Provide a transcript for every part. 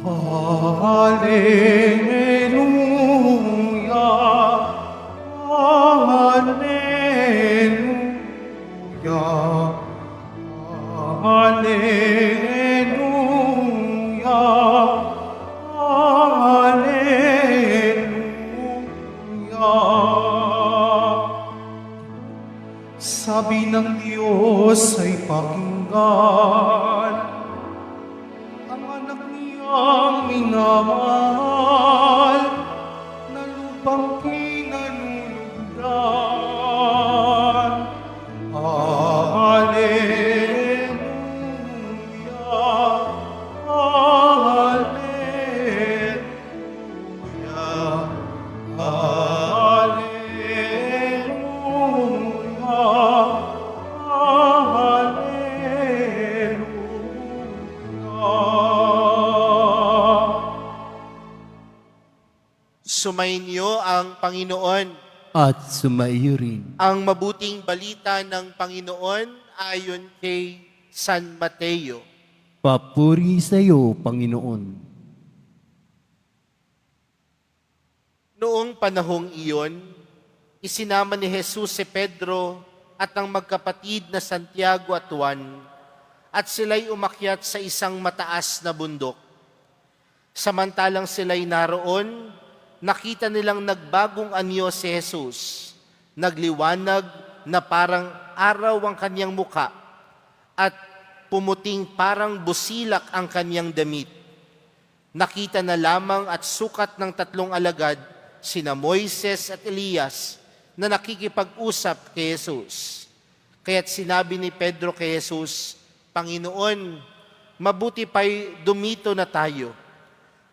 Hallelujah, Hallelujah, Hallelujah, Hallelujah. Sabi ng Diyos ay pakinggan ang anak niyang minamahal na lupang kinalulugdan. Hallelujah, Hallelujah, Sumainyo ang Panginoon. At sumaiyo rin. Ang mabuting balita ng Panginoon ayon kay San Mateo. Papuri sa iyo, Panginoon. Noong panahong iyon, isinama ni Jesus si Pedro at ang magkapatid na Santiago at Juan, at sila'y umakyat sa isang mataas na bundok. Samantalang sila'y naroon, nakita nilang nagbagong anyo si Jesus. Nagliwanag na parang araw ang kanyang muka at pumuting parang busilak ang kanyang damit. Nakita na lamang at sukat ng tatlong alagad, sina Moises at Elias, na nakikipag-usap kay Jesus. Kaya't sinabi ni Pedro kay Jesus, Panginoon, mabuti pa'y dumito na tayo.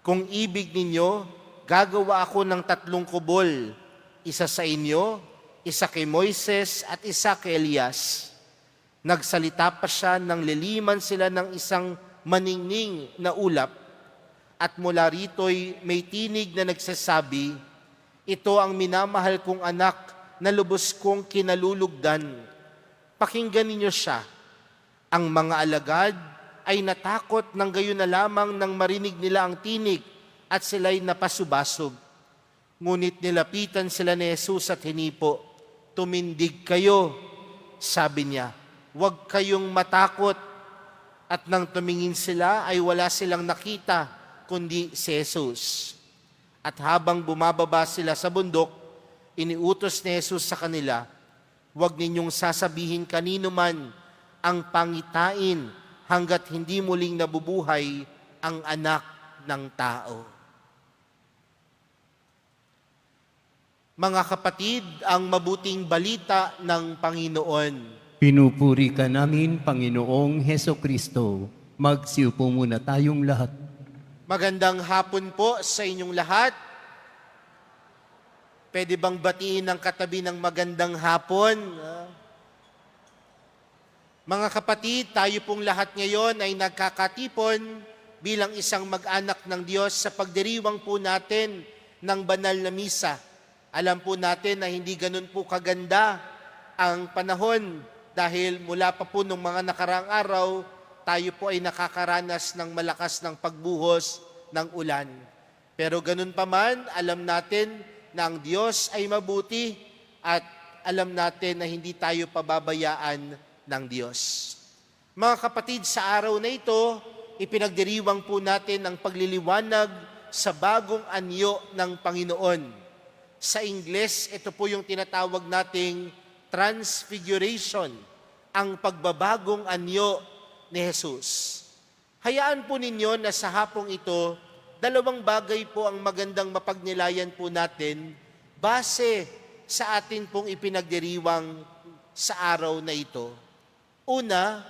Kung ibig ninyo, gagawa ako ng 3 kubol, isa sa inyo, isa kay Moises at isa kay Elias. Nagsalita pa siya nang liliman sila ng isang maningning na ulap, at mula rito'y may tinig na nagsasabi, ito ang minamahal kong anak na lubos kong kinalulugdan. Pakinggan ninyo siya. Ang mga alagad ay natakot ng gayon na lamang nang marinig nila ang tinig, at sila'y napasubasog. Ngunit nilapitan sila ni Jesus at hinipo, tumindig kayo, sabi niya, huwag kayong matakot. At nang tumingin sila ay wala silang nakita, kundi si Jesus. At habang bumababa sila sa bundok, iniutos ni Jesus sa kanila, huwag ninyong sasabihin kanino man ang pangitain hanggat hindi muling nabubuhay ang anak ng tao. Mga kapatid, ang mabuting balita ng Panginoon. Pinupuri ka namin, Panginoong Heso Kristo. Magsiupo muna tayong lahat. Magandang hapon po sa inyong lahat. Pwede bang batiin ng katabi ng magandang hapon? Mga kapatid, tayo pong lahat ngayon ay nagkakatipon bilang isang mag-anak ng Diyos sa pagdiriwang po natin ng banal na misa. Alam po natin na hindi ganun po kaganda ang panahon dahil mula pa po nung mga nakaraang araw, tayo po ay nakakaranas ng malakas ng pagbuhos ng ulan. Pero ganun pa man, alam natin na ang Diyos ay mabuti at alam natin na hindi tayo pababayaan ng Diyos. Mga kapatid, sa araw na ito, ipinagdiriwang po natin ang pagliliwanag sa bagong anyo ng Panginoon. Sa Ingles, ito po yung tinatawag nating transfiguration, ang pagbabagong anyo ni Jesus. Hayaan po ninyo na sa hapong ito, 2 bagay po ang magandang mapagnilayan po natin base sa atin pong ipinagdiriwang sa araw na ito. Una,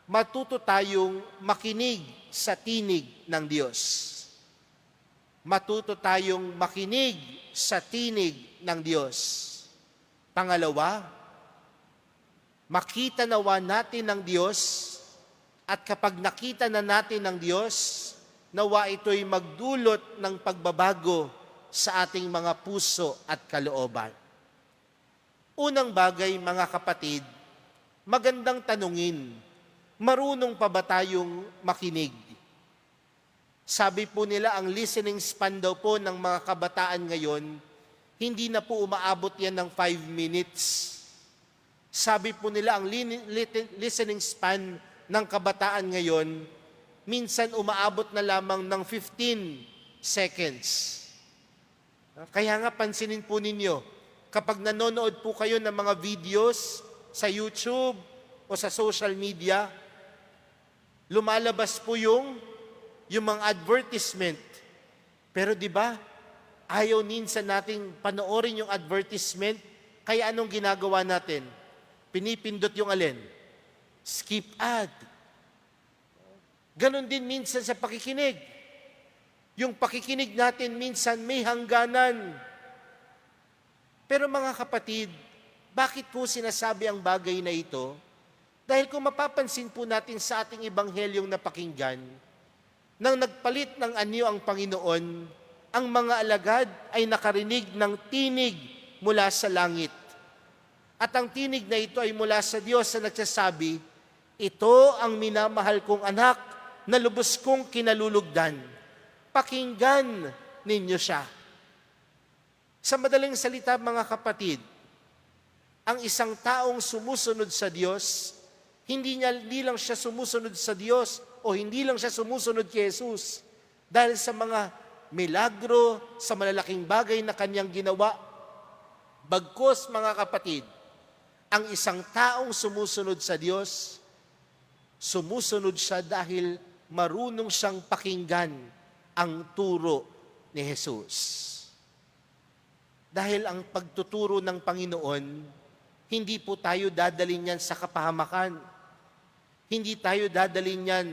matuto tayong makinig sa tinig ng Diyos. Matuto tayong makinig sa tinig ng Diyos. Pangalawa, makita nawa natin ng Diyos, at kapag nakita na natin ng Diyos, nawa ito'y magdulot ng pagbabago sa ating mga puso at kalooban. Unang bagay, mga kapatid, magandang tanungin, marunong pa ba tayong makinig? Sabi po nila, ang listening span daw po ng mga kabataan ngayon, hindi na po umaabot yan ng 5 minutes. Sabi po nila, ang listening span ng kabataan ngayon, minsan umaabot na lamang ng 15 seconds. Kaya nga pansinin po ninyo, kapag nanonood po kayo ng mga videos sa YouTube o sa social media, lumalabas po yung mga advertisement. Pero di ba, ayaw minsan nating panoorin yung advertisement, kaya anong ginagawa natin? Pinipindot yung alin? Skip ad. Ganon din minsan sa pakikinig. Yung pakikinig natin minsan may hangganan. Pero mga kapatid, bakit po sinasabi ang bagay na ito? Dahil kung mapapansin po natin sa ating ebanghelyong napakinggan, nang nagpalit ng anyo ang Panginoon, ang mga alagad ay nakarinig ng tinig mula sa langit. At ang tinig na ito ay mula sa Diyos na nagsasabi, ito ang minamahal kong anak na lubos kong kinalulugdan. Pakinggan ninyo siya. Sa madaling salita, mga kapatid, ang isang taong sumusunod sa Diyos, hindi lang siya sumusunod sa Diyos o hindi lang siya sumusunod kay Jesus dahil sa mga milagro, sa malalaking bagay na kanyang ginawa. Bagkus, mga kapatid, ang isang taong sumusunod sa Diyos, sumusunod siya dahil marunong siyang pakinggan ang turo ni Jesus. Dahil ang pagtuturo ng Panginoon, hindi po tayo dadalhin yan sa kapahamakan. Hindi tayo dadalhin yan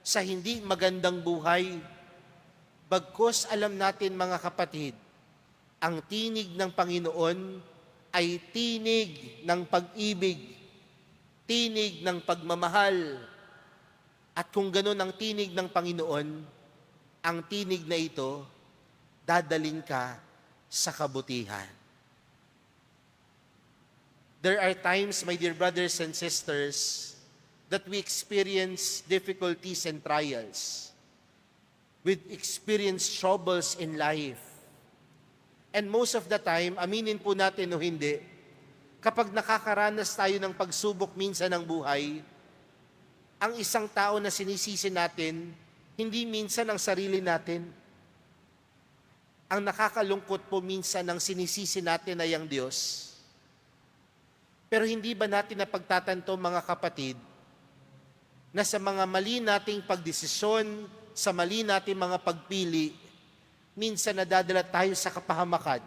sa hindi magandang buhay. Bagkus alam natin, mga kapatid, ang tinig ng Panginoon ay tinig ng pag-ibig, tinig ng pagmamahal. At kung ganun ang tinig ng Panginoon, ang tinig na ito, dadalhin ka sa kabutihan. There are times, my dear brothers and sisters, that we experience difficulties and trials. We experience troubles in life. And most of the time, aminin po natin o hindi, kapag nakakaranas tayo ng pagsubok minsan ng buhay, ang isang tao na sinisisi natin, hindi minsan ang sarili natin. Ang nakakalungkot po minsan ang sinisisi natin ay ang Diyos. Pero hindi ba natin napagtatanto, mga kapatid, na sa mga mali nating pagdesisyon, sa mali nating mga pagpili, minsan nadadala tayo sa kapahamakan.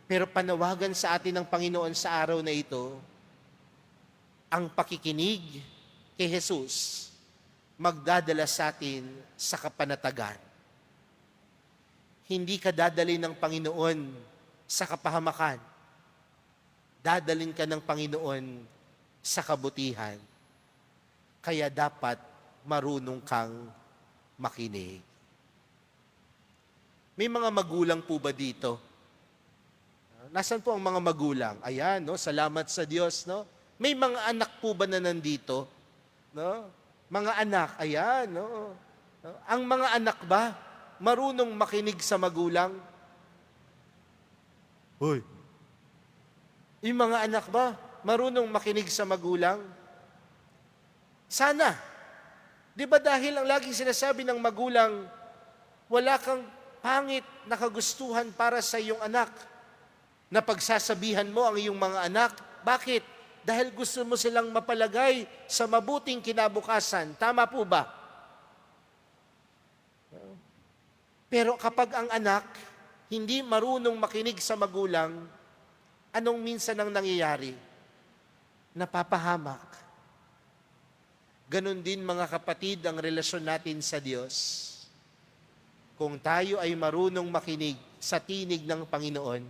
Pero panawagan sa atin ng Panginoon sa araw na ito, ang pakikinig kay Jesus magdadala sa atin sa kapanatagan. Hindi ka dadalhin ng Panginoon sa kapahamakan. Dadalhin ka ng Panginoon sa kabutihan. Kaya dapat marunong kang makinig. May mga magulang po ba dito? Nasaan po ang mga magulang? Ayan, no? Salamat sa Diyos, no? May mga anak po ba na nandito? No? Mga anak, ayan, no? Ang mga anak ba marunong makinig sa magulang? Hoy. Yung mga anak ba marunong makinig sa magulang? Sana. Di ba dahil ang laging sinasabi ng magulang, wala kang pangit na kagustuhan para sa iyong anak, na pagsasabihan mo ang iyong mga anak. Bakit? Dahil gusto mo silang mapalagay sa mabuting kinabukasan. Tama po ba? Pero kapag ang anak hindi marunong makinig sa magulang, anong minsan ang nangyayari? Napapahamak. Ganon din, mga kapatid, ang relasyon natin sa Diyos. Kung tayo ay marunong makinig sa tinig ng Panginoon,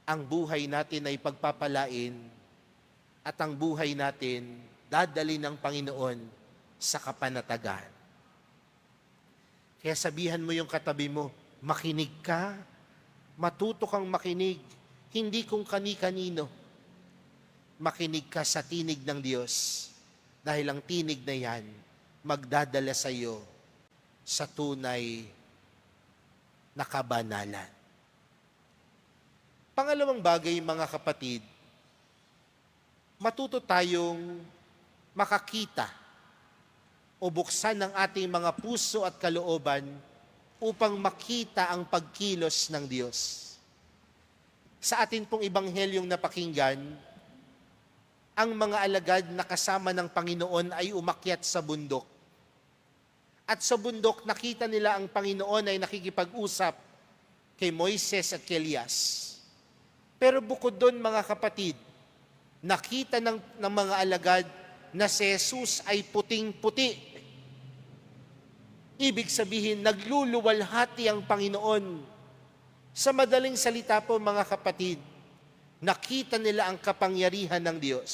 ang buhay natin ay pagpapalain at ang buhay natin dadali ng Panginoon sa kapanatagan. Kaya sabihan mo yung katabi mo, makinig ka, matuto kang makinig, hindi kung kani-kanino. Makinig ka sa tinig ng Diyos dahil ang tinig na yan magdadala sa iyo sa tunay na kabanalan. Pangalawang bagay, mga kapatid, matuto tayong makakita o buksan ng ating mga puso at kalooban upang makita ang pagkilos ng Diyos. Sa atin pong ibanghelyong napakinggan, ang mga alagad na kasama ng Panginoon ay umakyat sa bundok. At sa bundok, nakita nila ang Panginoon ay nakikipag-usap kay Moises at kay Elias. Pero bukod doon, mga kapatid, nakita ng mga alagad na si Jesus ay puting-puti. Ibig sabihin, nagluluwalhati ang Panginoon. Sa madaling salita po, mga kapatid, nakita nila ang kapangyarihan ng Diyos.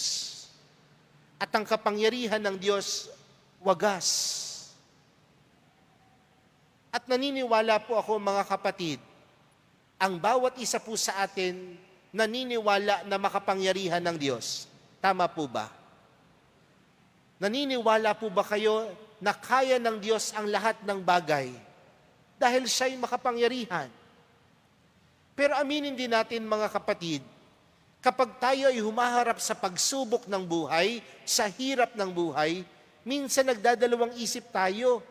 At ang kapangyarihan ng Diyos, wagas. At naniniwala po ako, mga kapatid, ang bawat isa po sa atin naniniwala na makapangyarihan ng Diyos. Tama po ba? Naniniwala po ba kayo na kaya ng Diyos ang lahat ng bagay dahil siya'y makapangyarihan? Pero aminin din natin, mga kapatid, kapag tayo ay humaharap sa pagsubok ng buhay, sa hirap ng buhay, minsan nagdadalawang isip tayo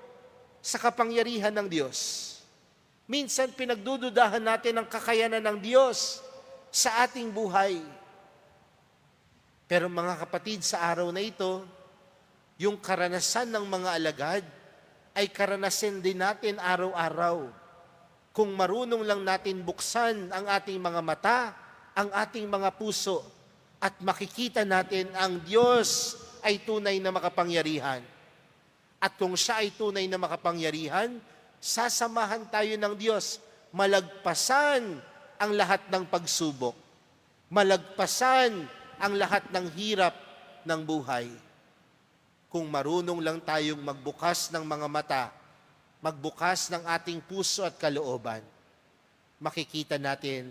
sa kapangyarihan ng Diyos. Minsan pinagdududahan natin ang kakayanan ng Diyos sa ating buhay. Pero mga kapatid, sa araw na ito, yung karanasan ng mga alagad ay karanasan din natin araw-araw. Kung marunong lang natin buksan ang ating mga mata, ang ating mga puso, at makikita natin ang Diyos ay tunay na makapangyarihan. At kung siya ay tunay na makapangyarihan, sasamahan tayo ng Diyos, malagpasan ang lahat ng pagsubok, malagpasan ang lahat ng hirap ng buhay. Kung marunong lang tayong magbukas ng mga mata, magbukas ng ating puso at kalooban, makikita natin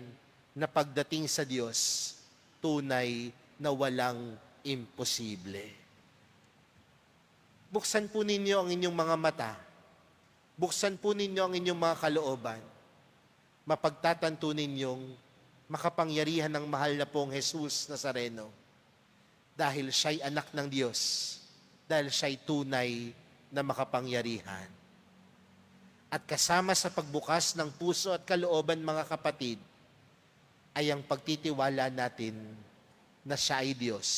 na pagdating sa Diyos, tunay na walang imposible. Buksan po ninyo ang inyong mga mata. Buksan po ninyo ang inyong mga kalooban. Mapagtatanto ninyong makapangyarihan ng mahal na pong Jesus Nazareno. Dahil siya'y anak ng Diyos. Dahil siya'y tunay na makapangyarihan. At kasama sa pagbukas ng puso at kalooban, mga kapatid, ay ang pagtitiwala natin na siya ay Diyos.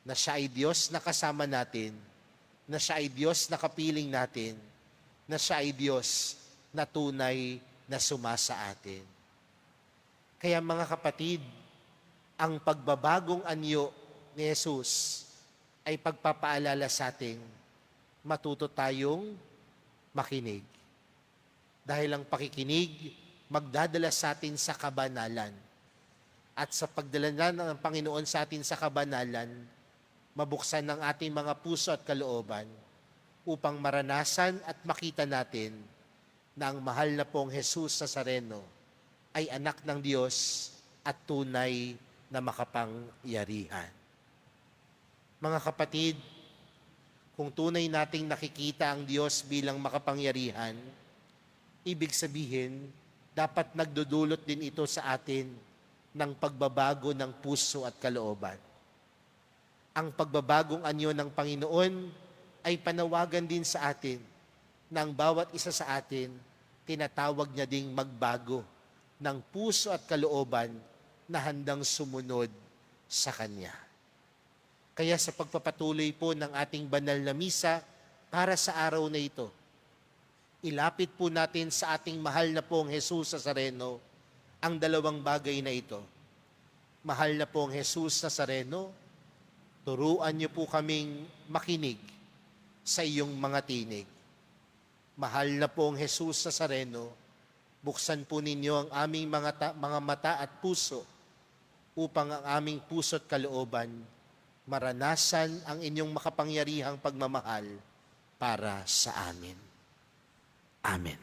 Na siya ay Diyos na kasama natin. Na siya ay Diyos na kapiling natin. Na siya ay Diyos na tunay na sumasa atin. Kaya mga kapatid, ang pagbabagong anyo ni Jesus ay pagpapaalala sa ating matuto tayong makinig. Dahil ang pakikinig magdadala sa atin sa kabanalan. At sa pagdala ng Panginoon sa atin sa kabanalan, mabuksan ng ating mga puso at kalooban upang maranasan at makita natin na ang mahal na pong Jesus Nazareno ay anak ng Diyos at tunay na makapangyarihan. Mga kapatid, kung tunay nating nakikita ang Diyos bilang makapangyarihan, ibig sabihin, dapat nagdudulot din ito sa atin ng pagbabago ng puso at kalooban. Ang pagbabagong anyo ng Panginoon ay panawagan din sa atin na ang bawat isa sa atin, tinatawag niya ding magbago ng puso at kalooban na handang sumunod sa Kanya. Kaya sa pagpapatuloy po ng ating banal na misa para sa araw na ito, ilapit po natin sa ating mahal na pong Jesus Nazareno ang dalawang bagay na ito. Mahal na pong Jesus Nazareno, turuan niyo po kaming makinig sa iyong mga tinig. Mahal na pong Jesus Nazareno, buksan po ninyo ang aming mga mata at puso upang ang aming puso at kalooban maranasan ang inyong makapangyarihang pagmamahal para sa amin. Amen.